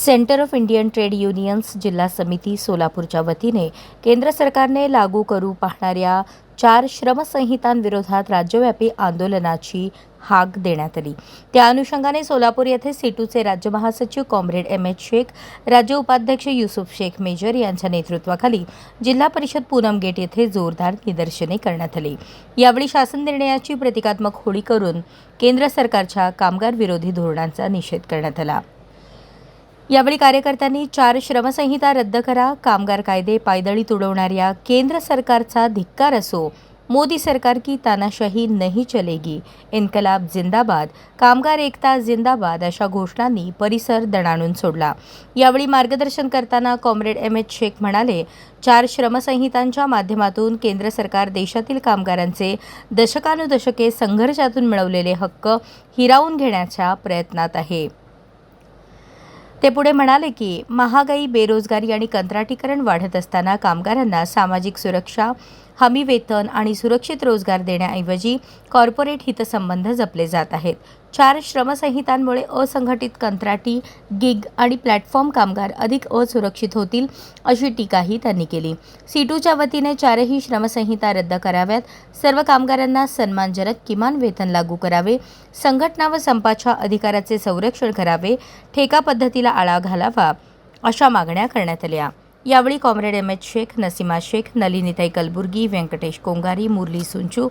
Centre of Indian trade unions जिल्हा समिती सोलापूरच्या वतीने केंद्र सरकारने लागू करू पाहणाऱ्या 4 श्रमसंहितांविरोधात राज्यव्यापी आंदोलनाची हाक देण्यात आली। त्या अनुषंगाने सोलापूर येथे सीटूचे राज्य महासचिव कॉम्रेड एम.एच. शेख, राज्य उपाध्यक्ष युसुफ शेख मेजर यांच्या नेतृत्वाखाली जिल्हा परिषद पूनम गेट येथे जोरदार निदर्शने करण्यात आली। यावेळी शासन निर्णयाची प्रतिकात्मक होळी करून केंद्र सरकारच्या कामगार विरोधी धोरणांचा निषेध करण्यात आला। यावेळी कार्यकर्त्यांनी 4 श्रमसंहिता रद्द करा, कामगार कायदे पायदळी तुडवणाऱ्या केंद्र सरकारचा धिक्कार असो, मोदी सरकार की तानाशाही नहीं चलेगी, इन्कलाब जिंदाबाद, कामगार एकता जिंदाबाद अशा घोषणांनी परिसर दणाणून सोडला। यावेळी मार्गदर्शन करताना कॉम्रेड एम.एच. शेख म्हणाले, 4 श्रमसंहितांच्या माध्यमातून केंद्र सरकार देशातील कामगारांचे दशकानुदशके संघर्षातून मिळवलेले हक्क हिरावून घेण्याच्या प्रयत्नात आहे। ते पुढे म्हणाले की महागाई, बेरोजगारी आणि कंत्राटीकरण वाढत असताना कामगारांना सामाजिक सुरक्षा, हमी वेतन आणि सुरक्षित रोजगार देण्याऐवजी कॉर्पोरेट हितसंबंध जपले जात आहेत। 4 श्रमसंहितांमुळे असंघटित कंत्राटी, गिग आणि प्लॅटफॉर्म कामगार अधिक असुरक्षित होतील अशी टीकाही त्यांनी केली। सीटूच्या वतीने 4ही श्रमसंहिता रद्द कराव्यात, सर्व कामगारांना सन्मानजनक किमान वेतन लागू करावे, संघटना व संपाच्या अधिकाराचे संरक्षण करावे, ठेका पद्धतीला आळा घालावा अशा मागण्या करण्यात आल्या। यावेळी comrade M H. Shaikh, Nasima Shaikh, Nalinitai Kalburgi, Vyankatesh Kongari, Murali Sunchu,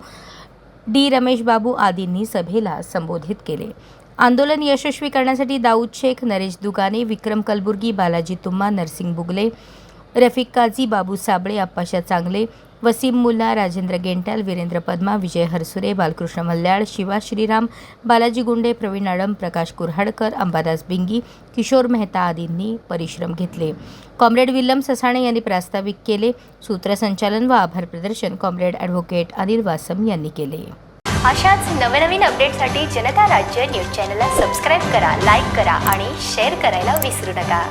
D. Ramesh Babu आदींनी सभेला संबोधित केले। आंदोलन यशस्वी करण्यासाठी दाऊद शेख, नरेश दुगाने, विक्रम कलबुर्गी, बालाजी तुम्मा, नरसिंग बुगले, रफिक काझी, बाबू साबळे, आप्पाशा चांगले, वसीम मुल्ला, राजेंद्र गेंट्याल, वीरेंद्र पद्मा, विजय हरसुरे, बालकृष्ण मल्ल्याळ, शिवा श्रीराम, बालाजी गुंडे, प्रवीण आडम, प्रकाश कुऱ्हाडकर, अंबादास बिंगी, किशोर मेहता आदींनी परिश्रम घेतले। कॉम्रेड विल्यम ससाणे यांनी प्रास्ताविक केले। सूत्रसंचालन व आभार प्रदर्शन कॉम्रेड ॲडव्होकेट अनिल वासम यांनी केले। अशाच नवनवीन अपडेटसाठी जनता राज्य न्यूज चॅनलला सबस्क्राईब करा, लाईक करा आणि शेअर करायला विसरू नका।